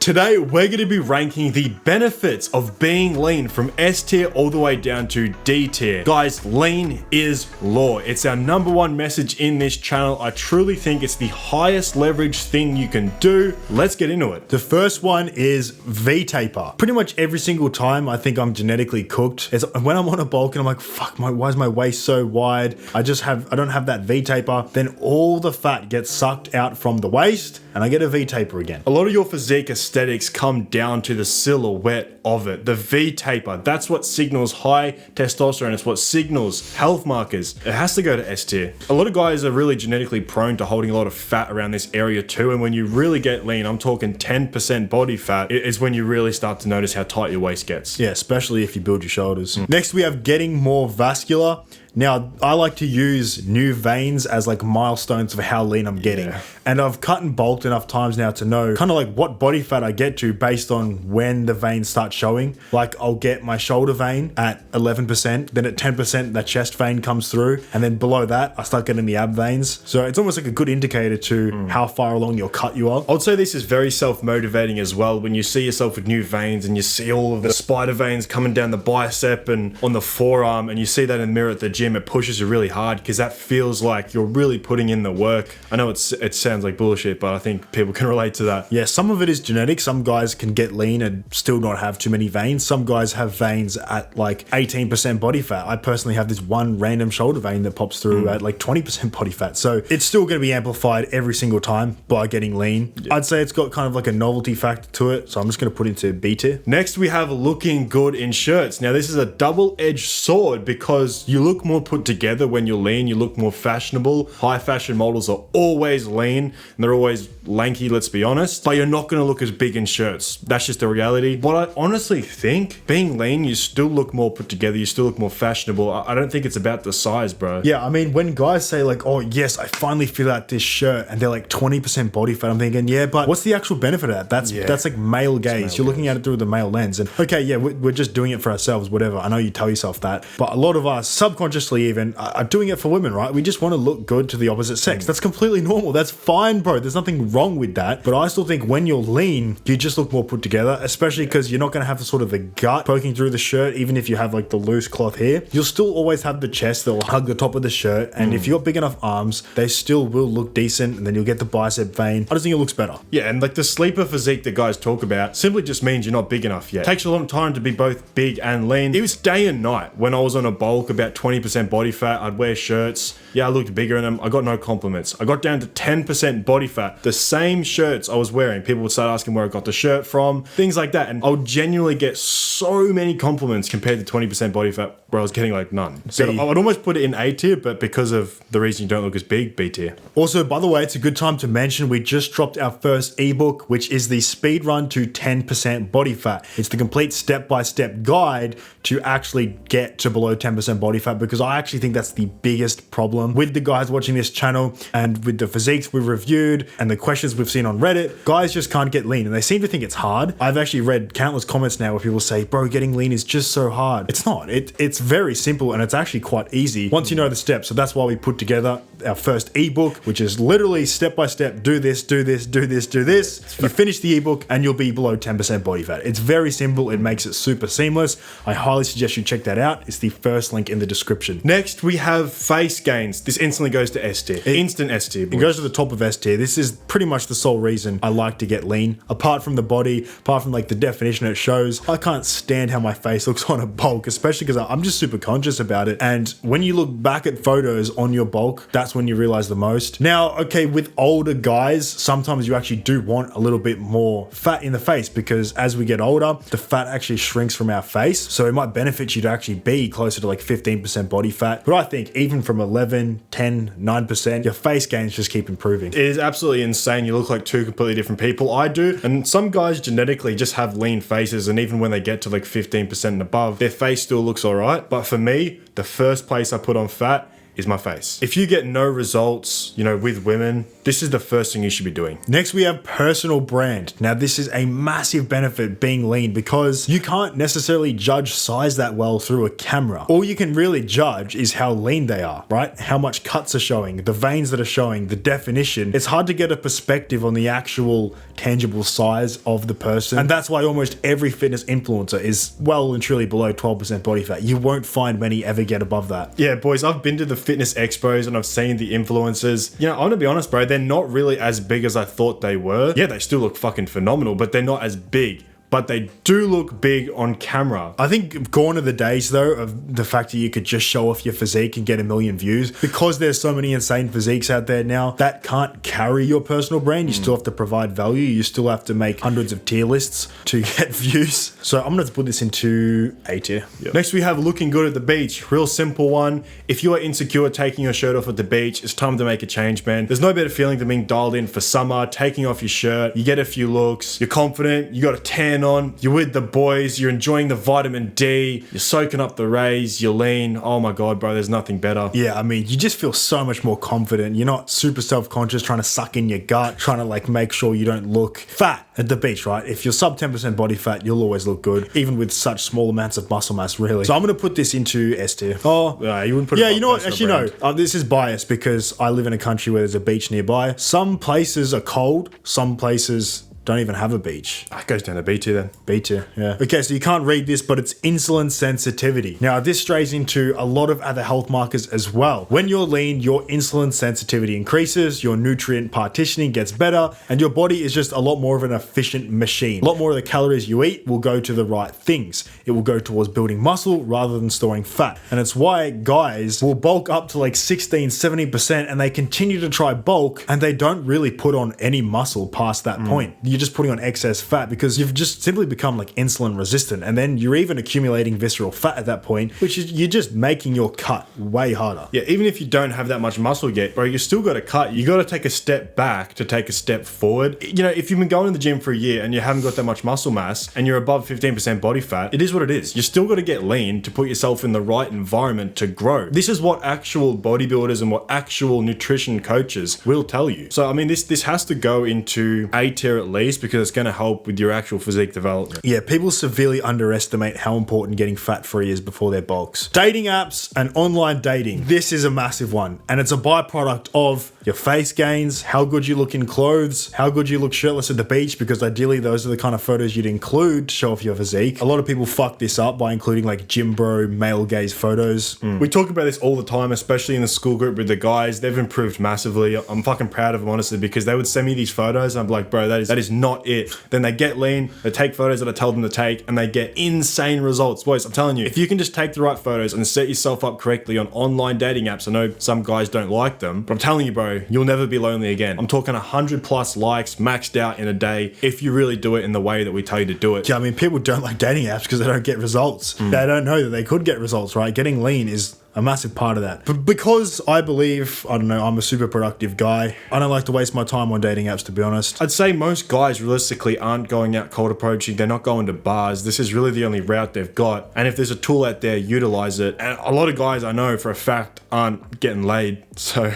Today, we're going to be ranking the benefits of being lean from S tier all the way down to D tier. Guys, lean is law. It's our number one message in this channel. I truly think it's the highest leverage thing you can do. Let's get into it. The first one is V-taper. Pretty much every single time I think I'm genetically cooked, it's when I'm on a bulk and I'm like, fuck, why is my waist so wide? I don't have that V-taper. Then all the fat gets sucked out from the waist and I get a V-taper again. A lot of your physique aesthetics come down to the silhouette of it. The V-taper, that's what signals high testosterone. It's what signals health markers. It has to go to S tier. A lot of guys are really genetically prone to holding a lot of fat around this area too. And when you really get lean, I'm talking 10% body fat, is when you really start to notice how tight your waist gets. Yeah, especially if you build your shoulders. Next, we have getting more vascular. Now, I like to use new veins as like milestones of how lean I'm getting. Yeah. And I've cut and bulked enough times now to know kind of like what body fat I get to based on when the veins start showing. Like I'll get my shoulder vein at 11%, then at 10% that chest vein comes through, and then below that I start getting the ab veins. So it's almost like a good indicator to how far along your cut you are. I would say this is very self-motivating as well. When you see yourself with new veins and you see all of the spider veins coming down the bicep and on the forearm, and you see that in the mirror at the gym, it pushes you really hard because that feels like you're really putting in the work. I know it sounds like bullshit, but I think people can relate to that. Yeah, some of it is genetic. Some guys can get lean and still not have too many veins. Some guys have veins at like 18% body fat. I personally have this one random shoulder vein that pops through at like 20% body fat. So it's still going to be amplified every single time by getting lean. Yeah. I'd say it's got kind of like a novelty factor to it. So I'm just going to put it into B tier. Next, we have looking good in shirts. Now, this is a double-edged sword because you look more put together when you're lean. You look more fashionable. High fashion models are always lean and they're always lanky, let's be honest, but you're not going to look as big in shirts. That's just the reality. But I honestly think being lean, you still look more put together. You still look more fashionable. I don't think it's about the size, bro. Yeah, I mean, when guys say like, oh yes, I finally fill out this shirt and they're like 20% body fat, I'm thinking, yeah, but what's the actual benefit of that? That's like male gaze. You're looking at it through the male lens. And okay, yeah, we're just doing it for ourselves, whatever. I know you tell yourself that, but a lot of us subconsciously even are doing it for women, right? We just want to look good to the opposite sex. That's completely normal. That's fine, bro. There's nothing wrong with that. But I still think when you're lean, you just look more put together, especially because you're not going to have the sort of the gut poking through the shirt. Even if you have like the loose cloth here, you'll still always have the chest that will hug the top of the shirt. And if you got big enough arms, they still will look decent. And then you'll get the bicep vein. I just think it looks better. Yeah, and like the sleeper physique that guys talk about simply just means you're not big enough yet. It takes a long time to be both big and lean. It was day and night when I was on a bulk, about 20% body fat. I'd wear shirts. Yeah, I looked bigger in them. I got no compliments. I got down to 10% body fat. The same shirts I was wearing, people would start asking where I got the shirt from, things like that. And I would genuinely get so many compliments compared to 20% body fat where I was getting like none. So I would almost put it in A tier, but because of the reason you don't look as big, B tier. Also, by the way, it's a good time to mention we just dropped our first ebook, which is the Speedrun to 10% body fat. It's the complete step-by-step guide to actually get to below 10% body fat, because I actually think that's the biggest problem with the guys watching this channel and with the physiques we've reviewed and the questions we've seen on Reddit. Guys just can't get lean and they seem to think it's hard. I've actually read countless comments now where people say, bro, getting lean is just so hard. It's not. It's very simple and it's actually quite easy once you know the steps. So that's why we put together our first ebook, which is literally step by step, do this, do this, do this, do this. You finish the ebook and you'll be below 10% body fat. It's very simple. It makes it super seamless. I highly suggest you check that out. It's the first link in the description. Next, we have face gains. This instantly goes to S tier. Instant S tier. It goes to the top of S tier. This is pretty much the sole reason I like to get lean. Apart from the body, apart from like the definition it shows, I can't stand how my face looks on a bulk, especially because I'm just super conscious about it. And when you look back at photos on your bulk, that's when you realize the most. Now, okay, with older guys, sometimes you actually do want a little bit more fat in the face because as we get older, the fat actually shrinks from our face. So it might benefit you to actually be closer to like 15% body fat. But I think even from 11, 10, 9%, your face gains just keep improving. It is absolutely insane. You look like two completely different people. I do. And some guys genetically just have lean faces. And even when they get to like 15% and above, their face still looks all right. But for me, the first place I put on fat is my face. If you get no results, you know, with women, this is the first thing you should be doing. Next, we have personal brand. Now, this is a massive benefit being lean because you can't necessarily judge size that well through a camera. All you can really judge is how lean they are, right? How much cuts are showing, the veins that are showing, the definition. It's hard to get a perspective on the actual tangible size of the person. And that's why almost every fitness influencer is well and truly below 12% body fat. You won't find many ever get above that. Yeah, boys, I've been to the fitness expos and I've seen the influencers. You know, I'm gonna be honest, bro, they're not really as big as I thought they were. Yeah, they still look fucking phenomenal, but they're not as big. But they do look big on camera. I think gone are the days, though, of the fact that you could just show off your physique and get 1 million views. Because there's so many insane physiques out there now, that can't carry your personal brand. You still have to provide value. You still have to make hundreds of tier lists to get views. So I'm going to put this into A tier. Yep. Next, we have looking good at the beach. Real simple one. If you are insecure taking your shirt off at the beach, it's time to make a change, man. There's no better feeling than being dialed in for summer, taking off your shirt, you get a few looks, you're confident, you got a tan on, you're with the boys, you're enjoying the vitamin D, you're soaking up the rays, you're lean. Oh my God, bro, there's nothing better. Yeah, I mean, you just feel so much more confident. You're not super self-conscious trying to suck in your gut, trying to like make sure you don't look fat at the beach, right? If you're sub 10% body fat, you'll always look good, even with such small amounts of muscle mass, really. So I'm going to put this into S tier. Oh, you wouldn't put it. Yeah, you know what? Actually, no. This is biased because I live in a country where there's a beach nearby. Some places are cold, some places don't even have a beach. It goes down to B tier then. B tier, yeah. Okay, so you can't read this, but it's insulin sensitivity. Now, this strays into a lot of other health markers as well. When you're lean, your insulin sensitivity increases, your nutrient partitioning gets better, and your body is just a lot more of an efficient machine. A lot more of the calories you eat will go to the right things. It will go towards building muscle rather than storing fat. And it's why guys will bulk up to like 16, 70%, and they continue to try bulk, and they don't really put on any muscle past that point. You're just putting on excess fat because you've just simply become like insulin resistant, and then you're even accumulating visceral fat at that point, which is you're just making your cut way harder. Yeah, even if you don't have that much muscle yet, bro, you still got to cut. You got to take a step back to take a step forward. You know, if you've been going to the gym for a year and you haven't got that much muscle mass and you're above 15% body fat, it is what it is. You still got to get lean to put yourself in the right environment to grow. This is what actual bodybuilders and what actual nutrition coaches will tell you. So I mean, this has to go into A tier at least, because it's going to help with your actual physique development. Yeah, people severely underestimate how important getting fat free is before their bulks. Dating apps and online dating. This is a massive one, and it's a byproduct of your face gains, how good you look in clothes, how good you look shirtless at the beach, because ideally those are the kind of photos you'd include to show off your physique. A lot of people fuck this up by including like gym bro, male gaze photos. We talk about this all the time, especially in the school group with the guys. They've improved massively. I'm fucking proud of them, honestly, because they would send me these photos and I'm like, bro, that is not it. Then they get lean, they take photos that I tell them to take, and they get insane results. Boys, I'm telling you, if you can just take the right photos and set yourself up correctly on online dating apps, I know some guys don't like them, but I'm telling you, bro, you'll never be lonely again. I'm talking 100 plus likes maxed out in a day if you really do it in the way that we tell you to do it. Yeah, I mean, people don't like dating apps because they don't get results. They don't know that they could get results, right? Getting lean is a massive part of that. But because I believe, I don't know, I'm a super productive guy, I don't like to waste my time on dating apps, to be honest. I'd say most guys realistically aren't going out cold approaching. They're not going to bars. This is really the only route they've got. And if there's a tool out there, utilize it. And a lot of guys I know for a fact aren't getting laid. So,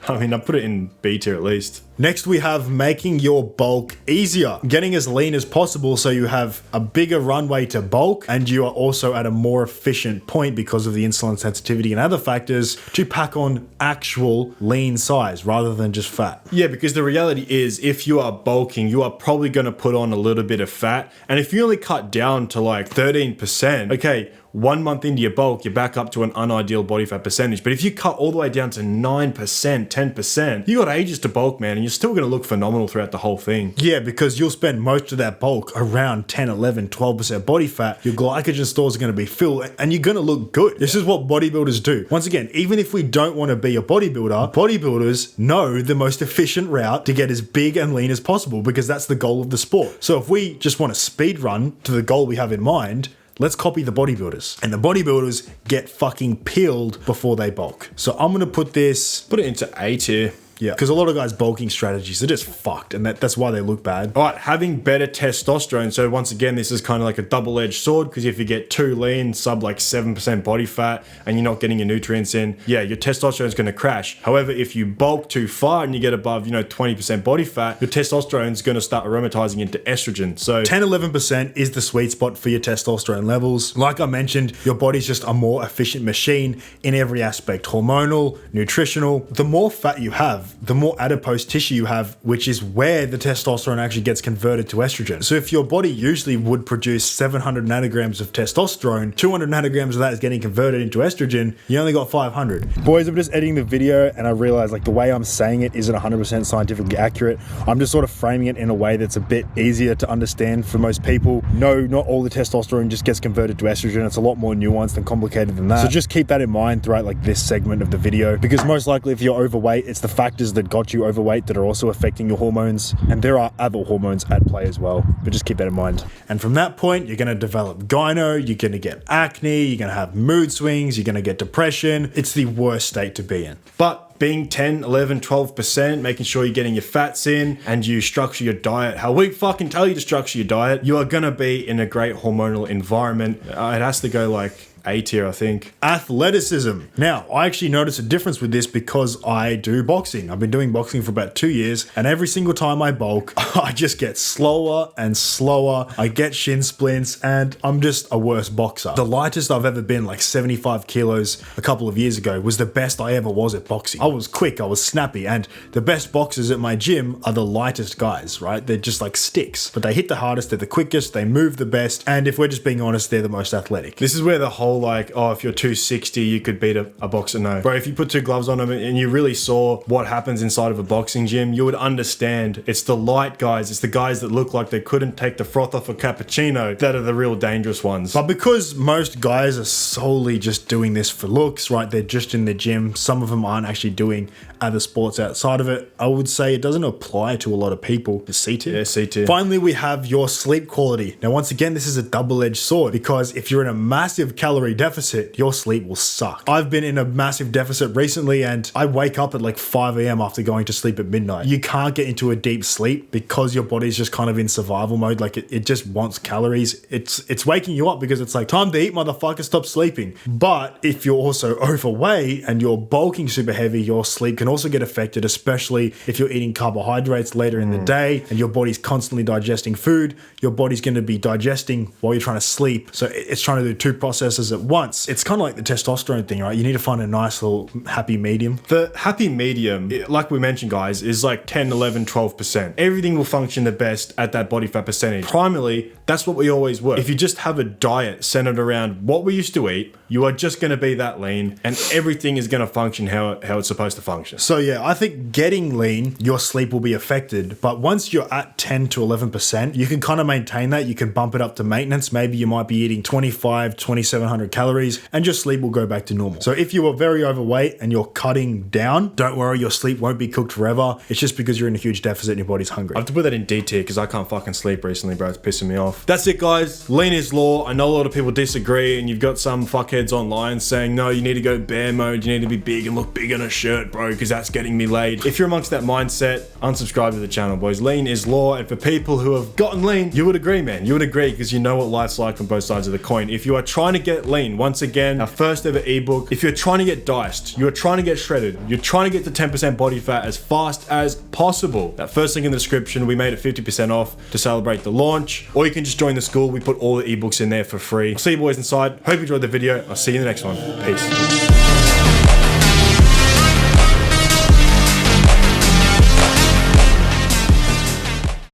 I mean, I put it in B tier at least. Next, we have making your bulk easier. Getting as lean as possible so you have a bigger runway to bulk, and you are also at a more efficient point because of the insulin sensitivity and other factors to pack on actual lean size rather than just fat. Yeah, because the reality is if you are bulking, you are probably going to put on a little bit of fat. And if you only cut down to like 13%, okay, 1 month into your bulk, you're back up to an unideal body fat percentage. But if you cut all the way down to 9%, 10%, you got ages to bulk, man, and you're still going to look phenomenal throughout the whole thing. Yeah, because you'll spend most of that bulk around 10, 11, 12% body fat. Your glycogen stores are going to be filled and you're going to look good. This is what bodybuilders do. Once again, even if we don't want to be a bodybuilder, bodybuilders know the most efficient route to get as big and lean as possible because that's the goal of the sport. So if we just want to speed run to the goal we have in mind, let's copy the bodybuilders. And the bodybuilders get fucking peeled before they bulk. So I'm going to put it into A tier. Yeah, because a lot of guys' bulking strategies are just fucked, and that's why they look bad. All right, having better testosterone. So once again, this is kind of like a double-edged sword, because if you get too lean, sub like 7% body fat, and you're not getting your nutrients in, yeah, your testosterone is going to crash. However, if you bulk too far and you get above, 20% body fat, your testosterone is going to start aromatizing into estrogen. So 10-11% is the sweet spot for your testosterone levels. Like I mentioned, your body's just a more efficient machine in every aspect: hormonal, nutritional. The more fat you have, the more adipose tissue you have, which is where the testosterone actually gets converted to estrogen. So if your body usually would produce 700 nanograms of testosterone, 200 nanograms of that is getting converted into estrogen, you only got 500. Boys, I'm just editing the video and I realized like the way I'm saying it isn't 100% scientifically accurate. I'm just sort of framing it in a way that's a bit easier to understand for most people. No, not all the testosterone just gets converted to estrogen. It's a lot more nuanced and complicated than that. So just keep that in mind throughout like this segment of the video, because most likely if you're overweight, it's the factors that got you overweight that are also affecting your hormones, and there are other hormones at play as well, but just keep that in mind. And from that point, you're going to develop gyno, you're going to get acne, you're going to have mood swings, you're going to get depression. It's the worst state to be in. But being 10, 11, 12%, making sure you're getting your fats in and you structure your diet how we fucking tell you to structure your diet, you are going to be in a great hormonal environment. It has to go like A tier, I think. Athleticism. Now, I actually noticed a difference with this because I do boxing. I've been doing boxing for about 2 years, and every single time I bulk, I just get slower and slower. I get shin splints, and I'm just a worse boxer. The lightest I've ever been, like 75 kilos a couple of years ago, was the best I ever was at boxing. I was quick, I was snappy, and the best boxers at my gym are the lightest guys, right? They're just like sticks, but they hit the hardest, they're the quickest, they move the best, and if we're just being honest, they're the most athletic. This is where the whole like, oh, if you're 260, you could beat a boxer. No. Bro, if you put two gloves on them and you really saw what happens inside of a boxing gym, you would understand it's the light guys, it's the guys that look like they couldn't take the froth off a cappuccino that are the real dangerous ones. But because most guys are solely just doing this for looks, right? They're just in the gym. Some of them aren't actually doing other sports outside of it. I would say it doesn't apply to a lot of people. The C tier. Yeah, C tier. Finally, we have your sleep quality. Now, once again, this is a double-edged sword, because if you're in a massive calorie deficit, your sleep will suck. I've been in a massive deficit recently, and I wake up at like 5 a.m. after going to sleep at midnight. You can't get into a deep sleep because your body's just kind of in survival mode. Like it just wants calories. It's waking you up because it's like, time to eat, motherfucker, stop sleeping. But if you're also overweight and you're bulking super heavy, your sleep can also get affected, especially if you're eating carbohydrates later in the day and your body's constantly digesting food. Your body's going to be digesting while you're trying to sleep. So it's trying to do two processes at once. It's kind of like the testosterone thing, right? You need to find a nice little happy medium. The happy medium, like we mentioned, guys, is like 10, 11, 12%. Everything will function the best at that body fat percentage. Primarily, that's what we always were. If you just have a diet centered around what we used to eat, you are just going to be that lean and everything is going to function how it's supposed to function. So yeah, I think getting lean, your sleep will be affected. But once you're at 10 to 11%, you can kind of maintain that. You can bump it up to maintenance. Maybe you might be eating 2,700 calories and your sleep will go back to normal. So if you are very overweight and you're cutting down, don't worry, your sleep won't be cooked forever. It's just because you're in a huge deficit and your body's hungry. I have to put that in D tier because I can't fucking sleep recently, bro. It's pissing me off. That's it, guys. Lean is law. I know a lot of people disagree, and you've got some fuckheads online saying, no, you need to go bear mode. You need to be big and look big on a shirt, bro, because that's getting me laid. If you're amongst that mindset, unsubscribe to the channel, boys. Lean is law. And for people who have gotten lean, you would agree, man. You would agree because you know what life's like on both sides of the coin. If you are trying to get lean, once again, our first ever ebook, if you're trying to get diced, you're trying to get shredded, you're trying to get to 10% body fat as fast as possible, that first link in the description, we made it 50% off to celebrate the launch. Or you can just join the school. We put all the ebooks in there for free. I'll see you boys inside. Hope you enjoyed the video. I'll see you in the next one. Peace.